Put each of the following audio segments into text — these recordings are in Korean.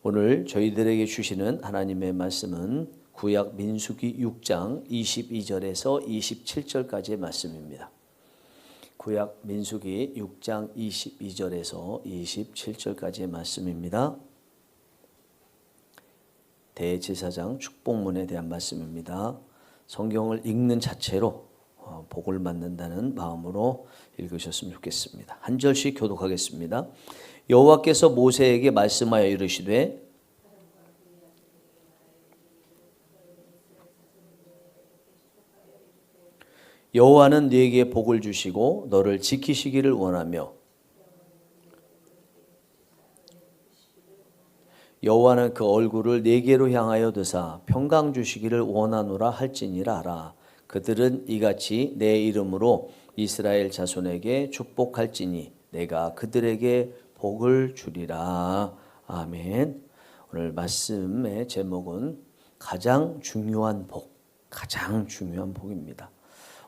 오늘 저희들에게 주시는 하나님의 말씀은 구약 민수기 6장 22절에서 27절까지의 말씀입니다. 구약 민수기 6장 22절에서 27절까지의 말씀입니다. 대제사장 축복문에 대한 말씀입니다. 성경을 읽는 자체로 복을 받는다는 마음으로 읽으셨으면 좋겠습니다. 한 절씩 교독하겠습니다. 여호와께서 모세에게 말씀하여 이르시되 여호와는 네게 복을 주시고 너를 지키시기를 원하며 여호와는 그 얼굴을 네게로 향하여 드사 평강 주시기를 원하노라 할지니라 하라. 그들은 이같이 내 이름으로 이스라엘 자손에게 축복할지니 내가 그들에게 복을 주리라. 아멘. 오늘 말씀의 제목은 가장 중요한 복, 가장 중요한 복입니다.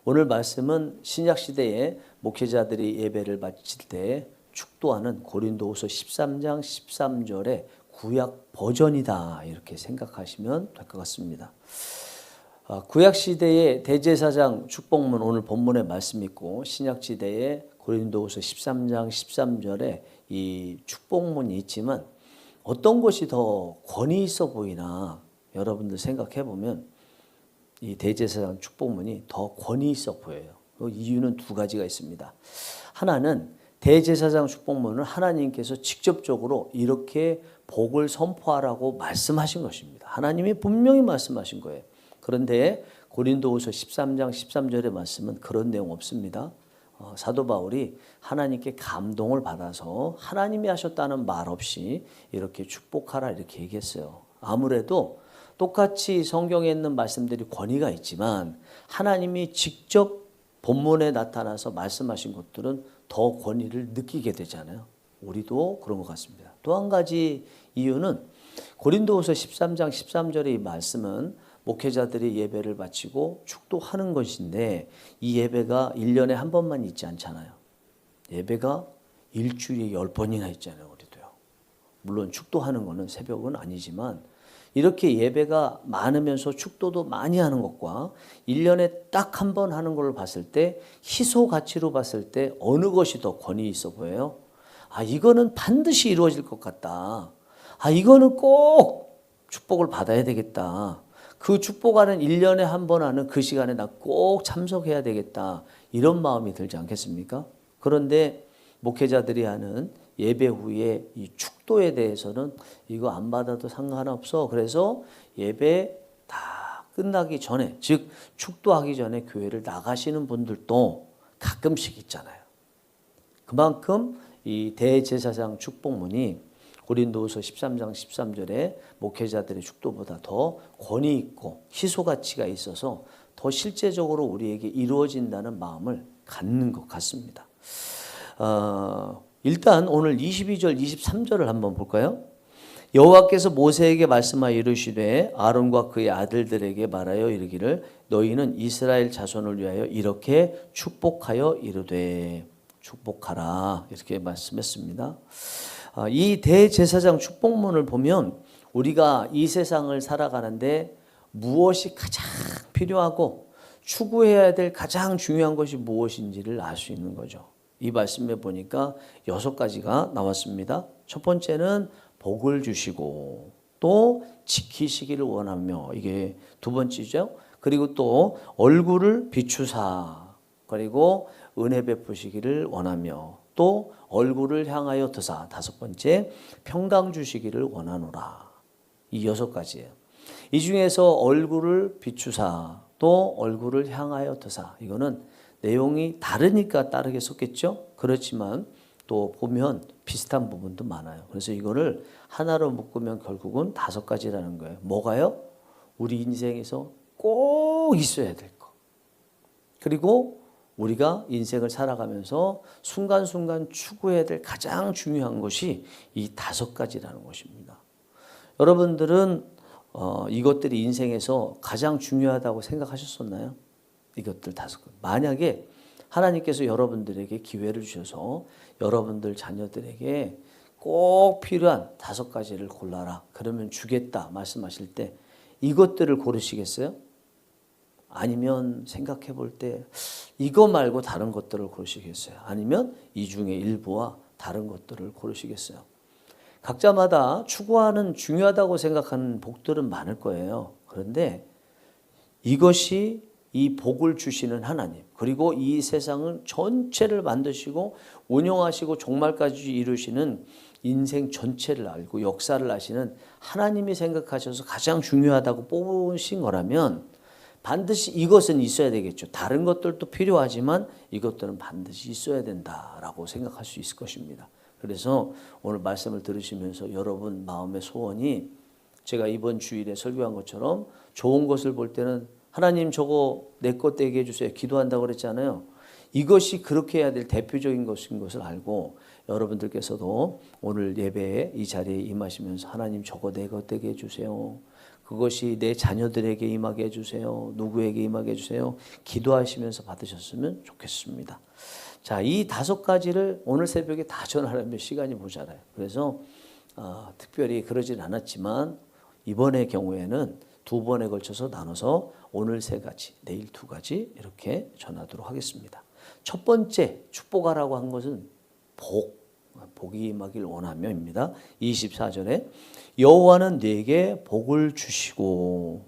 오늘 말씀은 신약시대에 목회자들이 예배를 바칠 때 축도하는 고린도후서 13장 13절의 구약 버전이다 이렇게 생각하시면 될 것 같습니다. 구약시대의 대제사장 축복문 오늘 본문의 말씀이 있고 신약시대의 고린도후서 13장 13절에 이 축복문이 있지만 어떤 것이 더 권위 있어 보이나 여러분들 생각해 보면 이 대제사장 축복문이 더 권위 있어 보여요. 그 이유는 두 가지가 있습니다. 하나는 대제사장 축복문은 하나님께서 직접적으로 이렇게 복을 선포하라고 말씀하신 것입니다. 하나님이 분명히 말씀하신 거예요. 그런데 고린도후서 13장 13절의 말씀은 그런 내용 없습니다. 사도 바울이 하나님께 감동을 받아서 하나님이 하셨다는 말 없이 이렇게 축복하라 이렇게 얘기했어요. 아무래도 똑같이 성경에 있는 말씀들이 권위가 있지만 하나님이 직접 본문에 나타나서 말씀하신 것들은 더 권위를 느끼게 되잖아요. 우리도 그런 것 같습니다. 또 한 가지 이유는 고린도후서 13장 13절의 이 말씀은 목회자들이 예배를 바치고 축도하는 것인데 이 예배가 1년에 한 번만 있지 않잖아요. 예배가 일주일에 10번이나 있잖아요. 우리도요. 물론 축도하는 거는 새벽은 아니지만 이렇게 예배가 많으면서 축도도 많이 하는 것과 1년에 딱 한 번 하는 걸 봤을 때 희소 가치로 봤을 때 어느 것이 더 권위 있어 보여요? 이거는 반드시 이루어질 것 같다. 이거는 꼭 축복을 받아야 되겠다. 그 축복하는 1년에 한 번 하는 그 시간에 나 꼭 참석해야 되겠다. 이런 마음이 들지 않겠습니까? 그런데 목회자들이 하는 예배 후에 이 축도에 대해서는 이거 안 받아도 상관없어. 그래서 예배 다 끝나기 전에, 즉 축도하기 전에 교회를 나가시는 분들도 가끔씩 있잖아요. 그만큼 이 대제사장 축복문이 고린도후서 13장 13절에 목회자들의 축도보다 더 권위 있고 희소 가치가 있어서 더 실제적으로 우리에게 이루어진다는 마음을 갖는 것 같습니다. 일단 오늘 22절 23절을 한번 볼까요? 여호와께서 모세에게 말씀하여 이르시되 아론과 그의 아들들에게 말하여 이르기를 너희는 이스라엘 자손을 위하여 이렇게 축복하여 이르되 축복하라 이렇게 말씀했습니다. 이 대제사장 축복문을 보면 우리가 이 세상을 살아가는데 무엇이 가장 필요하고 추구해야 될 가장 중요한 것이 무엇인지를 알 수 있는 거죠. 이 말씀에 보니까 6가지가 나왔습니다. 첫 번째는 복을 주시고 또 지키시기를 원하며 이게 두 번째죠. 그리고 또 얼굴을 비추사 그리고 은혜 베푸시기를 원하며 또 얼굴을 향하여 드사 다섯 번째 평강 주시기를 원하노라. 이 6가지예요. 이 중에서 얼굴을 비추사 또 얼굴을 향하여 드사 이거는 내용이 다르니까 다르게 썼겠죠. 그렇지만 또 보면 비슷한 부분도 많아요. 그래서 이거를 하나로 묶으면 결국은 5가지라는 거예요. 뭐가요? 우리 인생에서 꼭 있어야 될 거. 그리고 우리가 인생을 살아가면서 순간순간 추구해야 될 가장 중요한 것이 이 5가지라는 것입니다. 여러분들은 이것들이 인생에서 가장 중요하다고 생각하셨었나요? 이것들 5가지. 만약에 하나님께서 여러분들에게 기회를 주셔서 여러분들 자녀들에게 꼭 필요한 5가지를 골라라. 그러면 주겠다 말씀하실 때 이것들을 고르시겠어요? 아니면 생각해 볼 때 이거 말고 다른 것들을 고르시겠어요? 아니면 이 중에 일부와 다른 것들을 고르시겠어요? 각자마다 추구하는 중요하다고 생각하는 복들은 많을 거예요. 그런데 이것이 이 복을 주시는 하나님, 그리고 이 세상을 전체를 만드시고 운영하시고 종말까지 이루시는 인생 전체를 알고 역사를 아시는 하나님이 생각하셔서 가장 중요하다고 뽑으신 거라면 반드시 이것은 있어야 되겠죠. 다른 것들도 필요하지만 이것들은 반드시 있어야 된다라고 생각할 수 있을 것입니다. 그래서 오늘 말씀을 들으시면서 여러분 마음의 소원이 제가 이번 주일에 설교한 것처럼 좋은 것을 볼 때는 하나님 저거 내 것 되게 해주세요. 기도한다고 그랬잖아요. 이것이 그렇게 해야 될 대표적인 것인 것을 알고 여러분들께서도 오늘 예배에 이 자리에 임하시면서 하나님 저거 내 것 되게 해주세요. 그것이 내 자녀들에게 임하게 해주세요. 누구에게 임하게 해주세요. 기도하시면서 받으셨으면 좋겠습니다. 자, 이 5가지를 오늘 새벽에 다 전하려면 시간이 모자라요. 그래서 특별히 그러진 않았지만 이번의 경우에는 2번에 걸쳐서 나눠서 오늘 3가지, 내일 2가지 이렇게 전하도록 하겠습니다. 첫 번째 축복하라고 한 것은 복이 임하길 원하며입니다. 24절에 여호와는 네게 복을 주시고,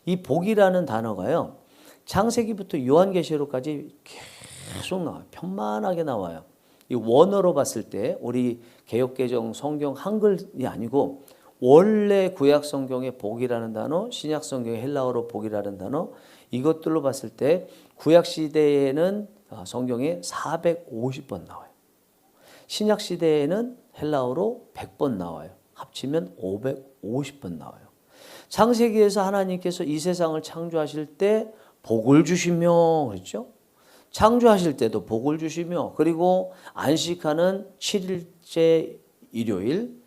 이 복이라는 단어가요 창세기부터 요한계시록까지 계속 나와요. 편만하게 나와요. 이 원어로 봤을 때 우리 개역개정 성경 한글이 아니고 원래 구약 성경의 복이라는 단어, 신약 성경의 헬라어로 복이라는 단어, 이것들로 봤을 때 구약 시대에는 성경에 450번 나와요. 신약 시대에는 헬라어로 100번 나와요. 합치면 550번 나와요. 창세기에서 하나님께서 이 세상을 창조하실 때 복을 주시며 그랬죠. 창조하실 때도 복을 주시며, 그리고 안식하는 7일째 일요일,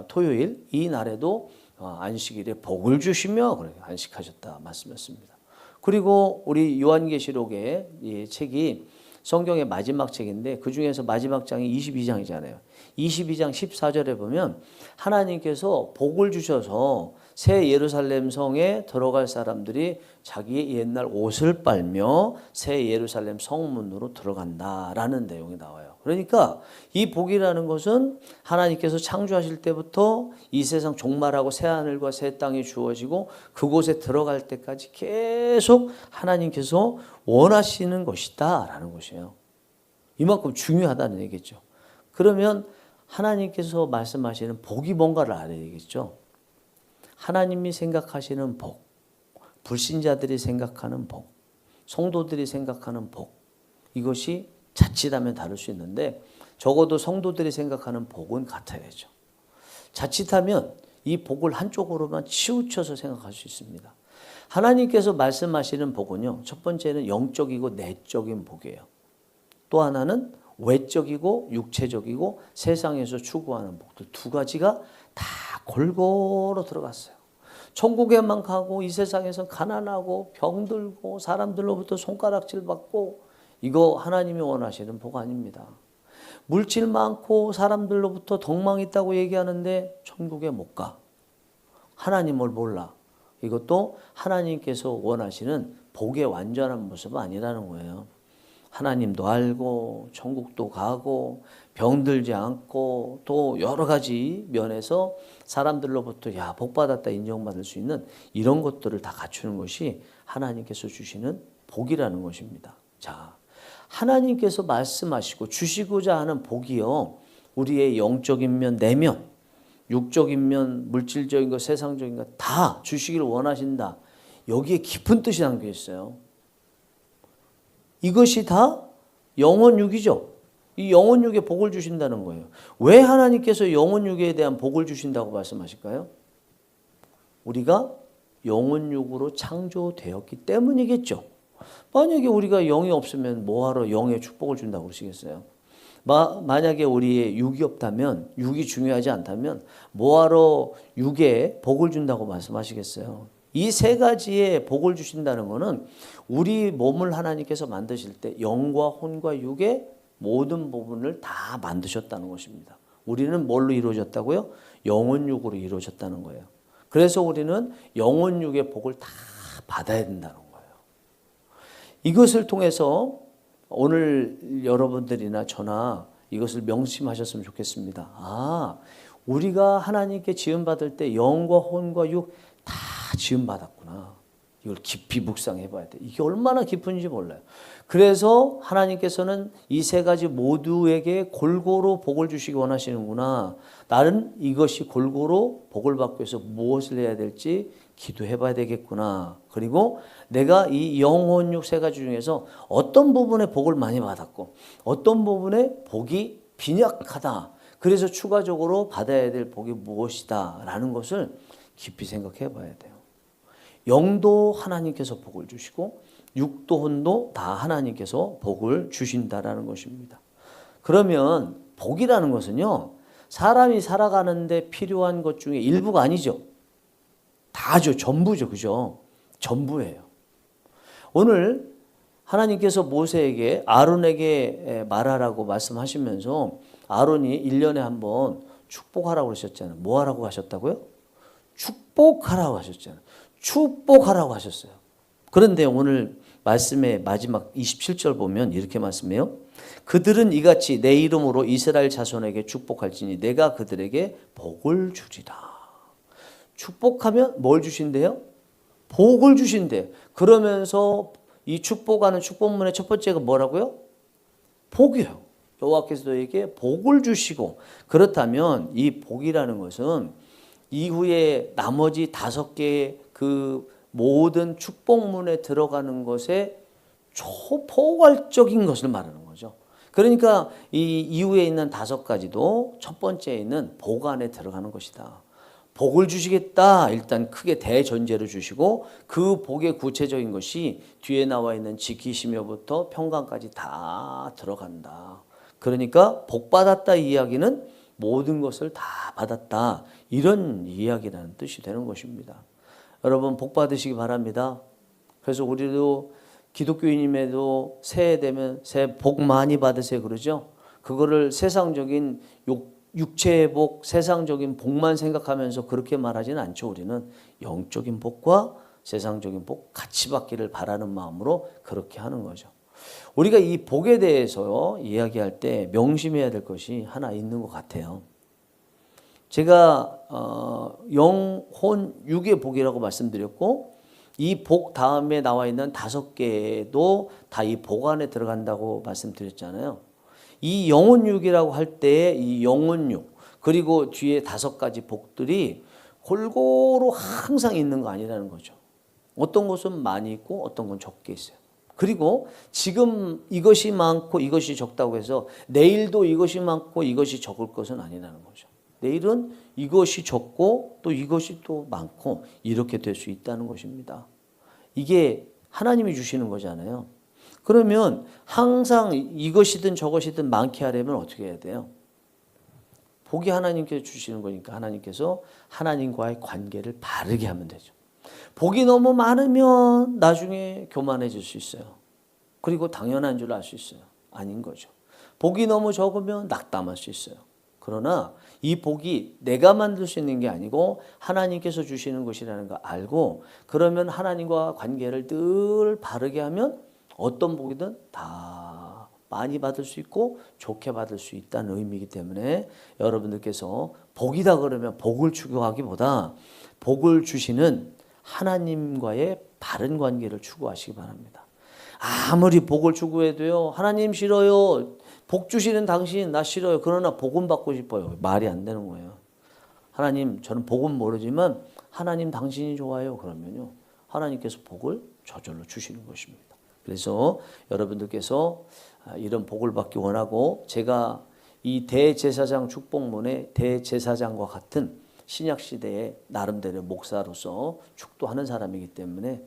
토요일 이 날에도 안식일에 복을 주시며 그렇게 안식하셨다 말씀했습니다. 그리고 우리 요한계시록의 이 책이 성경의 마지막 책인데 그 중에서 마지막 장이 22장이잖아요. 22장 14절에 보면 하나님께서 복을 주셔서 새 예루살렘 성에 들어갈 사람들이 자기의 옛날 옷을 빨며 새 예루살렘 성문으로 들어간다라는 내용이 나와요. 그러니까 이 복이라는 것은 하나님께서 창조하실 때부터 이 세상 종말하고 새 하늘과 새 땅이 주어지고 그곳에 들어갈 때까지 계속 하나님께서 원하시는 것이다 라는 것이에요. 이만큼 중요하다는 얘기죠. 그러면 하나님께서 말씀하시는 복이 뭔가를 알아야 되겠죠. 하나님이 생각하시는 복, 불신자들이 생각하는 복, 성도들이 생각하는 복, 이것이 자칫하면 다를 수 있는데 적어도 성도들이 생각하는 복은 같아야죠. 자칫하면 이 복을 한쪽으로만 치우쳐서 생각할 수 있습니다. 하나님께서 말씀하시는 복은요, 첫 번째는 영적이고 내적인 복이에요. 또 하나는 외적이고 육체적이고 세상에서 추구하는 복들, 2가지가 다 골고루 들어갔어요. 천국에만 가고 이 세상에서 가난하고 병들고 사람들로부터 손가락질 받고, 이거 하나님이 원하시는 복 아닙니다. 물질 많고 사람들로부터 덕망 있다고 얘기하는데 천국에 못 가. 하나님을 몰라. 이것도 하나님께서 원하시는 복의 완전한 모습은 아니라는 거예요. 하나님도 알고 천국도 가고 병들지 않고 또 여러 가지 면에서 사람들로부터 야, 복 받았다 인정받을 수 있는 이런 것들을 다 갖추는 것이 하나님께서 주시는 복이라는 것입니다. 자, 하나님께서 말씀하시고 주시고자 하는 복이요, 우리의 영적인 면, 내면, 육적인 면, 물질적인 것, 세상적인 것 다 주시기를 원하신다. 여기에 깊은 뜻이 담겨 있어요. 이것이 다 영혼육이죠. 이 영혼육에 복을 주신다는 거예요. 왜 하나님께서 영혼육에 대한 복을 주신다고 말씀하실까요? 우리가 영혼육으로 창조되었기 때문이겠죠. 만약에 우리가 영이 없으면 뭐하러 영의 축복을 준다고 그러시겠어요? 만약에 우리의 육이 없다면, 육이 중요하지 않다면 뭐하러 육에 복을 준다고 말씀하시겠어요? 이 3가지의 복을 주신다는 것은 우리 몸을 하나님께서 만드실 때 영과 혼과 육의 모든 부분을 다 만드셨다는 것입니다. 우리는 뭘로 이루어졌다고요? 영혼육으로 이루어졌다는 거예요. 그래서 우리는 영혼육의 복을 다 받아야 된다는 거예요. 이것을 통해서 오늘 여러분들이나 저나 이것을 명심하셨으면 좋겠습니다. 아, 우리가 하나님께 지음받을 때 영과 혼과 육 다 지음받았구나. 이걸 깊이 묵상해 봐야 돼. 이게 얼마나 깊은지 몰라요. 그래서 하나님께서는 이 세 가지 모두에게 골고루 복을 주시기 원하시는구나. 나는 이것이 골고루 복을 받기 위해서 무엇을 해야 될지 기도해 봐야 되겠구나. 그리고 내가 이 영혼 육 세 가지 중에서 어떤 부분에 복을 많이 받았고 어떤 부분에 복이 빈약하다. 그래서 추가적으로 받아야 될 복이 무엇이다 라는 것을 깊이 생각해 봐야 돼요. 영도 하나님께서 복을 주시고 육도 혼도 다 하나님께서 복을 주신다라는 것입니다. 그러면 복이라는 것은요, 사람이 살아가는데 필요한 것 중에 일부가 아니죠. 다죠. 전부죠. 그죠? 전부예요. 오늘 하나님께서 모세에게 아론에게 말하라고 말씀하시면서 아론이 1년에 한 번 축복하라고 하셨잖아요. 뭐 하라고 하셨다고요? 축복하라고 하셨잖아요. 축복하라고 하셨어요. 그런데 오늘 말씀의 마지막 27절 보면 이렇게 말씀해요. 그들은 이같이 내 이름으로 이스라엘 자손에게 축복할지니 내가 그들에게 복을 주리라. 축복하면 뭘 주신대요? 복을 주신대요. 그러면서 이 축복하는 축복문의 첫 번째가 뭐라고요? 복이에요. 여호와께서 너에게 복을 주시고, 그렇다면 이 복이라는 것은 이후에 나머지 5개의 그 모든 축복문에 들어가는 것에 초포괄적인 것을 말하는 거죠. 그러니까 이 이후에 있는 5가지도 첫 번째에는 복 안에 들어가는 것이다. 복을 주시겠다. 일단 크게 대전제로 주시고 그 복의 구체적인 것이 뒤에 나와 있는 지키시며부터 평강까지 다 들어간다. 그러니까 복 받았다 이야기는 모든 것을 다 받았다. 이런 이야기라는 뜻이 되는 것입니다. 여러분 복 받으시기 바랍니다. 그래서 우리도 기독교인임에도 새해 되면 새해 복 많이 받으세요 그러죠. 그거를 세상적인 육체의 복, 세상적인 복만 생각하면서 그렇게 말하지는 않죠. 우리는 영적인 복과 세상적인 복 같이 받기를 바라는 마음으로 그렇게 하는 거죠. 우리가 이 복에 대해서 이야기할 때 명심해야 될 것이 하나 있는 것 같아요. 제가 영혼 육의 복이라고 말씀드렸고 이 복 다음에 나와 있는 5개도 다 이 복 안에 들어간다고 말씀드렸잖아요. 이 영혼 육이라고 할 때 이 영혼 육 그리고 뒤에 5가지 복들이 골고루 항상 있는 거 아니라는 거죠. 어떤 것은 많이 있고 어떤 건 적게 있어요. 그리고 지금 이것이 많고 이것이 적다고 해서 내일도 이것이 많고 이것이 적을 것은 아니라는 거죠. 내일은 이것이 적고 또 이것이 또 많고 이렇게 될 수 있다는 것입니다. 이게 하나님이 주시는 거잖아요. 그러면 항상 이것이든 저것이든 많게 하려면 어떻게 해야 돼요? 복이 하나님께서 주시는 거니까 하나님께서 하나님과의 관계를 바르게 하면 되죠. 복이 너무 많으면 나중에 교만해질 수 있어요. 그리고 당연한 줄 알 수 있어요. 아닌 거죠. 복이 너무 적으면 낙담할 수 있어요. 그러나 이 복이 내가 만들 수 있는 게 아니고 하나님께서 주시는 것이라는 걸 알고 그러면 하나님과 관계를 늘 바르게 하면 어떤 복이든 다 많이 받을 수 있고 좋게 받을 수 있다는 의미이기 때문에 여러분들께서 복이다 그러면 복을 추구하기보다 복을 주시는 하나님과의 바른 관계를 추구하시기 바랍니다. 아무리 복을 추구해도요. 하나님 싫어요. 복 주시는 당신 나 싫어요. 그러나 복은 받고 싶어요. 말이 안 되는 거예요. 하나님 저는 복은 모르지만 하나님 당신이 좋아요. 그러면요. 하나님께서 복을 저절로 주시는 것입니다. 그래서 여러분들께서 이런 복을 받기 원하고 제가 이 대제사장 축복문의 대제사장과 같은 신약시대의 나름대로 목사로서 축도하는 사람이기 때문에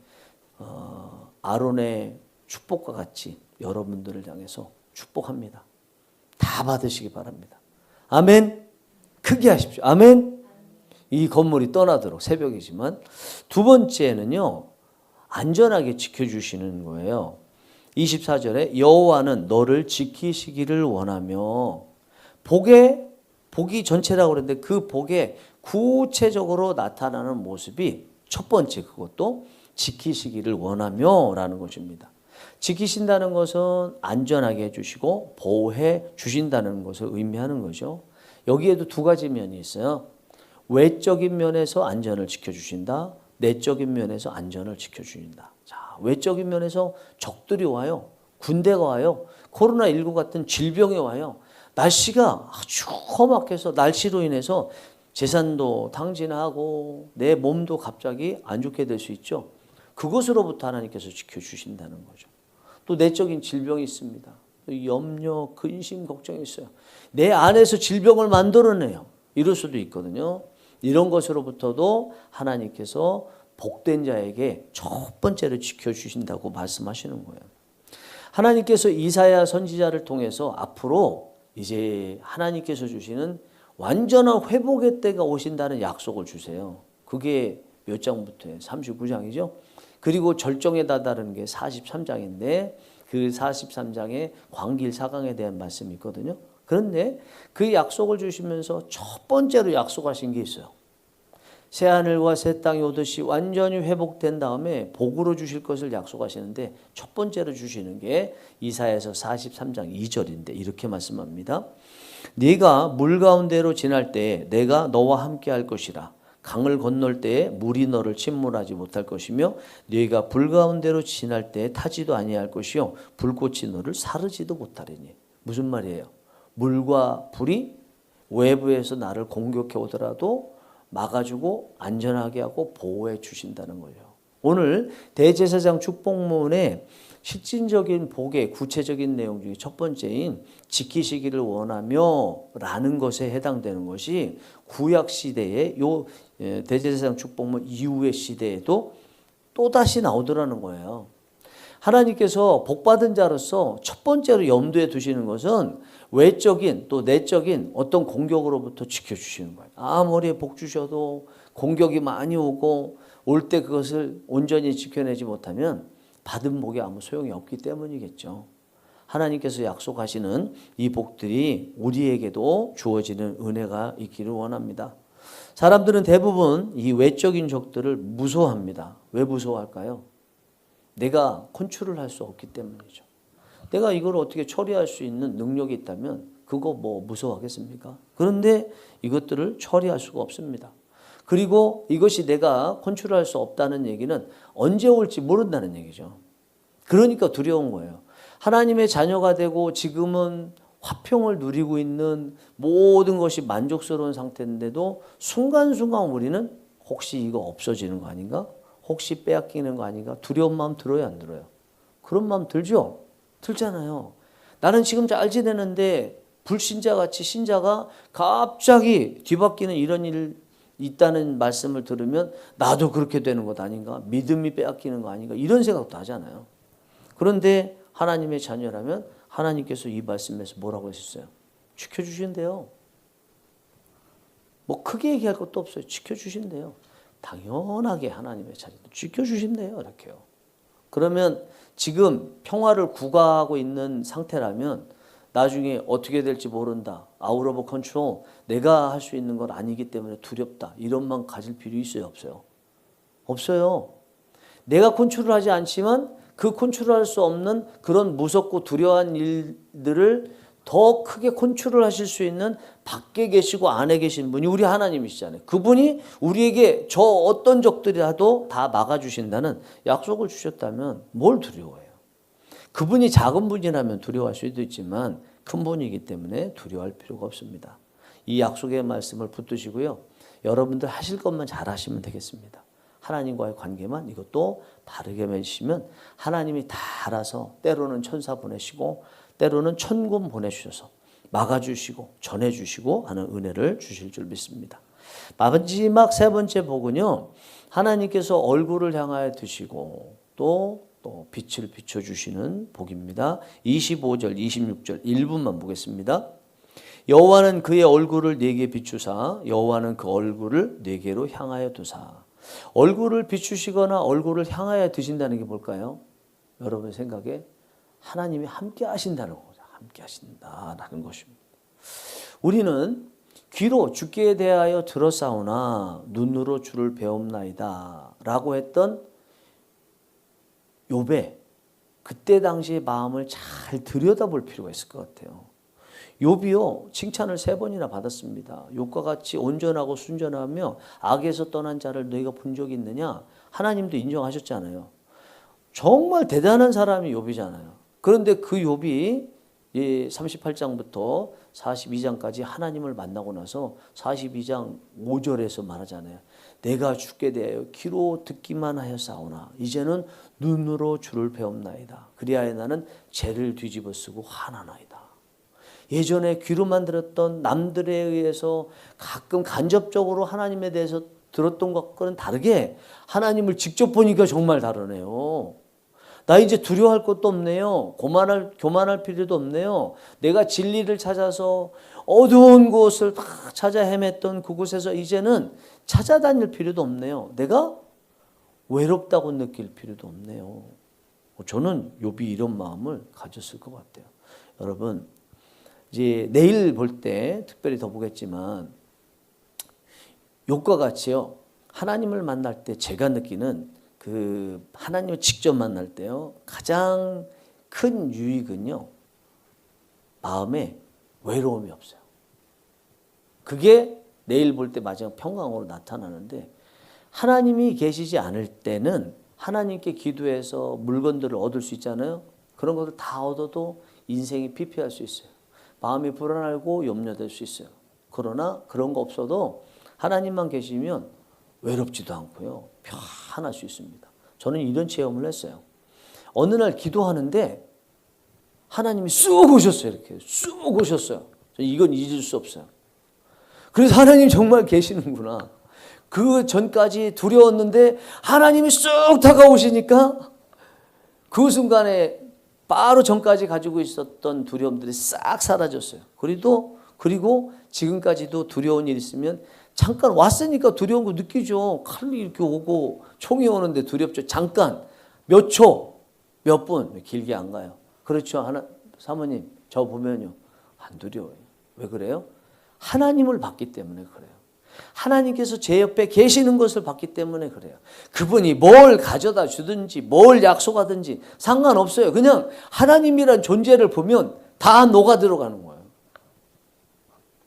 아론의 축복과 같이 여러분들을 향해서 축복합니다. 다 받으시기 바랍니다. 아멘. 크게 하십시오. 아멘. 이 건물이 떠나도록 새벽이지만 두 번째는요. 안전하게 지켜주시는 거예요. 24절에 여호와는 너를 지키시기를 원하며 복의 복이 전체라고 그러는데 그 복에 구체적으로 나타나는 모습이 첫 번째, 그것도 지키시기를 원하며 라는 것입니다. 지키신다는 것은 안전하게 해주시고 보호해 주신다는 것을 의미하는 거죠. 여기에도 두 가지 면이 있어요. 외적인 면에서 안전을 지켜주신다. 내적인 면에서 안전을 지켜주신다. 자, 외적인 면에서 적들이 와요. 군대가 와요. 코로나19 같은 질병이 와요. 날씨가 아주 험악해서 날씨로 인해서 재산도 탕진하고 내 몸도 갑자기 안 좋게 될 수 있죠. 그것으로부터 하나님께서 지켜주신다는 거죠. 또 내적인 질병이 있습니다. 염려, 근심, 걱정이 있어요. 내 안에서 질병을 만들어내요. 이럴 수도 있거든요. 이런 것으로부터도 하나님께서 복된 자에게 첫 번째로 지켜주신다고 말씀하시는 거예요. 하나님께서 이사야 선지자를 통해서 앞으로 이제 하나님께서 주시는 완전한 회복의 때가 오신다는 약속을 주세요. 그게 몇 장부터예요? 39장이죠. 그리고 절정에 다다르는 게 43장인데 그 43장에 광길 4강에 대한 말씀이 있거든요. 그런데 그 약속을 주시면서 첫 번째로 약속하신 게 있어요. 새하늘과 새 땅이 오듯이 완전히 회복된 다음에 복으로 주실 것을 약속하시는데 첫 번째로 주시는 게 이사야서 43장 2절인데 이렇게 말씀합니다. 네가 물 가운데로 지날 때에 내가 너와 함께 할 것이라. 강을 건널 때에 물이 너를 침몰하지 못할 것이며 네가 불 가운데로 지날 때에 타지도 아니할 것이요 불꽃이 너를 사르지도 못하리니. 무슨 말이에요? 물과 불이 외부에서 나를 공격해 오더라도 막아주고 안전하게 하고 보호해 주신다는 거예요. 오늘 대제사장 축복문의 실질적인 복의 구체적인 내용 중에 첫 번째인 지키시기를 원하며 라는 것에 해당되는 것이 구약 시대의 요 대제사장 축복문 이후의 시대에도 또다시 나오더라는 거예요. 하나님께서 복받은 자로서 첫 번째로 염두에 두시는 것은 외적인 또 내적인 어떤 공격으로부터 지켜주시는 거예요. 아무리 복 주셔도 공격이 많이 오고 올 때 그것을 온전히 지켜내지 못하면 받은 복이 아무 소용이 없기 때문이겠죠. 하나님께서 약속하시는 이 복들이 우리에게도 주어지는 은혜가 있기를 원합니다. 사람들은 대부분 이 외적인 적들을 무서워합니다. 왜 무서워할까요? 내가 컨트롤을 할 수 없기 때문이죠. 내가 이걸 어떻게 처리할 수 있는 능력이 있다면 그거 뭐 무서워하겠습니까? 그런데 이것들을 처리할 수가 없습니다. 그리고 이것이 내가 컨트롤할 수 없다는 얘기는 언제 올지 모른다는 얘기죠. 그러니까 두려운 거예요. 하나님의 자녀가 되고 지금은 화평을 누리고 있는 모든 것이 만족스러운 상태인데도 순간순간 우리는 혹시 이거 없어지는 거 아닌가? 혹시 빼앗기는 거 아닌가? 두려운 마음 들어요, 안 들어요? 그런 마음 들죠? 들잖아요. 나는 지금 잘 지내는데 불신자같이 신자가 갑자기 뒤바뀌는 이런 일 있다는 말씀을 들으면 나도 그렇게 되는 것 아닌가? 믿음이 빼앗기는 거 아닌가? 이런 생각도 하잖아요. 그런데 하나님의 자녀라면 하나님께서 이 말씀에서 뭐라고 하셨어요? 지켜주신대요. 뭐 크게 얘기할 것도 없어요. 지켜주신대요. 당연하게 하나님의 자녀들 지켜주신대요. 이렇게요. 그러면 지금 평화를 구가하고 있는 상태라면 나중에 어떻게 될지 모른다. 아웃 오브 컨트롤. 내가 할 수 있는 건 아니기 때문에 두렵다. 이런 마음 가질 필요 있어요? 없어요? 없어요. 내가 컨트롤하지 않지만 그 컨트롤할 수 없는 그런 무섭고 두려운 일들을 더 크게 컨트롤하실 수 있는 밖에 계시고 안에 계신 분이 우리 하나님이시잖아요. 그분이 우리에게 저 어떤 적들이라도 다 막아주신다는 약속을 주셨다면 뭘 두려워해요? 그분이 작은 분이라면 두려워할 수도 있지만 큰 분이기 때문에 두려워할 필요가 없습니다. 이 약속의 말씀을 붙드시고요. 여러분들 하실 것만 잘 하시면 되겠습니다. 하나님과의 관계만 이것도 바르게 맺으시면 하나님이 다 알아서 때로는 천사 보내시고 때로는 천군 보내주셔서 막아주시고 전해주시고 하는 은혜를 주실 줄 믿습니다. 마지막 세 번째 복은요. 하나님께서 얼굴을 향하여 드시고 또 빛을 비춰주시는 복입니다. 25절 26절 1분만 보겠습니다. 여호와는 그의 얼굴을 네게 비추사 여호와는 그 얼굴을 네게로 향하여 두사. 얼굴을 비추시거나 얼굴을 향하여 드신다는 게 뭘까요? 여러분 생각에 하나님이 함께 하신다는 거죠. 함께 하신다라는 것입니다. 우리는 귀로 주께 대하여 들었사오나 눈으로 주를 배옵나이다 라고 했던 욥의 그때 당시의 마음을 잘 들여다볼 필요가 있을 것 같아요. 욥이요 칭찬을 3번이나 받았습니다. 욥과 같이 온전하고 순전하며 악에서 떠난 자를 너희가 본 적이 있느냐? 하나님도 인정하셨잖아요. 정말 대단한 사람이 욥이잖아요. 그런데 그 욥이 38장부터 42장까지 하나님을 만나고 나서 42장 5절에서 말하잖아요. 내가 주께 대하여 귀로 듣기만 하였사오나 이제는 눈으로 주를 배옵나이다. 그리하여 나는 죄를 뒤집어 쓰고 화나나이다. 예전에 귀로만 들었던 남들에 의해서 가끔 간접적으로 하나님에 대해서 들었던 것과는 다르게 하나님을 직접 보니까 정말 다르네요. 나 이제 두려워할 것도 없네요. 교만할 필요도 없네요. 내가 진리를 찾아서 어두운 곳을 다 찾아 헤맸던 그곳에서 이제는 찾아다닐 필요도 없네요. 내가 외롭다고 느낄 필요도 없네요. 저는 욥이 이런 마음을 가졌을 것 같아요. 여러분 이제 내일 볼 때 특별히 더 보겠지만 욥과 같이요. 하나님을 만날 때 제가 느끼는 그 하나님을 직접 만날 때요. 가장 큰 유익은요. 마음에 외로움이 없어요. 그게 내일 볼 때 마지막 평강으로 나타나는데 하나님이 계시지 않을 때는 하나님께 기도해서 물건들을 얻을 수 있잖아요. 그런 것들 다 얻어도 인생이 피폐할 수 있어요. 마음이 불안하고 염려될 수 있어요. 그러나 그런 거 없어도 하나님만 계시면 외롭지도 않고요. 편할 수 있습니다. 저는 이런 체험을 했어요. 어느 날 기도하는데 하나님이 쑥 오셨어요. 이렇게 쑥 오셨어요. 이건 잊을 수 없어요. 그래서 하나님 정말 계시는구나. 그 전까지 두려웠는데 하나님이 쑥 다가오시니까 그 순간에 바로 전까지 가지고 있었던 두려움들이 싹 사라졌어요. 그리고 지금까지도 두려운 일 있으면 잠깐 왔으니까 두려운 거 느끼죠. 칼이 이렇게 오고 총이 오는데 두렵죠. 잠깐 몇 초, 몇 분, 길게 안 가요. 그렇죠. 사모님 저 보면요 안 두려워요. 왜 그래요? 하나님을 봤기 때문에 그래요. 하나님께서 제 옆에 계시는 것을 봤기 때문에 그래요. 그분이 뭘 가져다 주든지 뭘 약속하든지 상관없어요. 그냥 하나님이란 존재를 보면 다 녹아 들어가는 거예요.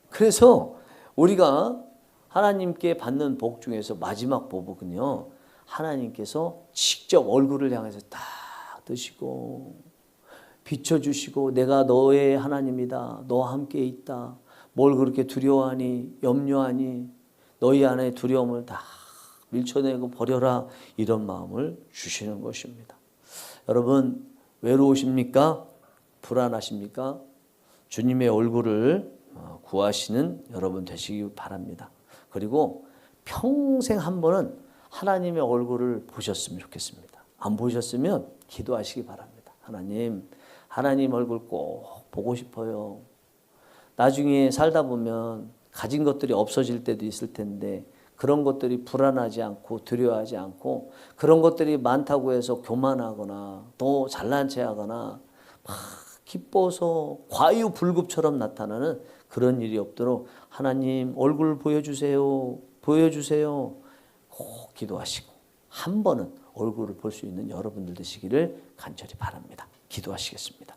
그래서 우리가 하나님께 받는 복 중에서 마지막 복은요. 하나님께서 직접 얼굴을 향해서 딱 드시고 비춰주시고 내가 너의 하나님이다. 너와 함께 있다. 뭘 그렇게 두려워하니 염려하니 너희 안에 두려움을 다 밀쳐내고 버려라. 이런 마음을 주시는 것입니다. 여러분 외로우십니까? 불안하십니까? 주님의 얼굴을 구하시는 여러분 되시기 바랍니다. 그리고 평생 한 번은 하나님의 얼굴을 보셨으면 좋겠습니다. 안 보셨으면 기도하시기 바랍니다. 하나님 얼굴 꼭 보고 싶어요. 나중에 살다 보면 가진 것들이 없어질 때도 있을 텐데 그런 것들이 불안하지 않고 두려워하지 않고 그런 것들이 많다고 해서 교만하거나 또 잘난 체하거나 막 기뻐서 과유불급처럼 나타나는 그런 일이 없도록 하나님 얼굴 보여주세요. 꼭 기도하시고 한 번은 얼굴을 볼 수 있는 여러분들 되시기를 간절히 바랍니다. 기도하시겠습니다.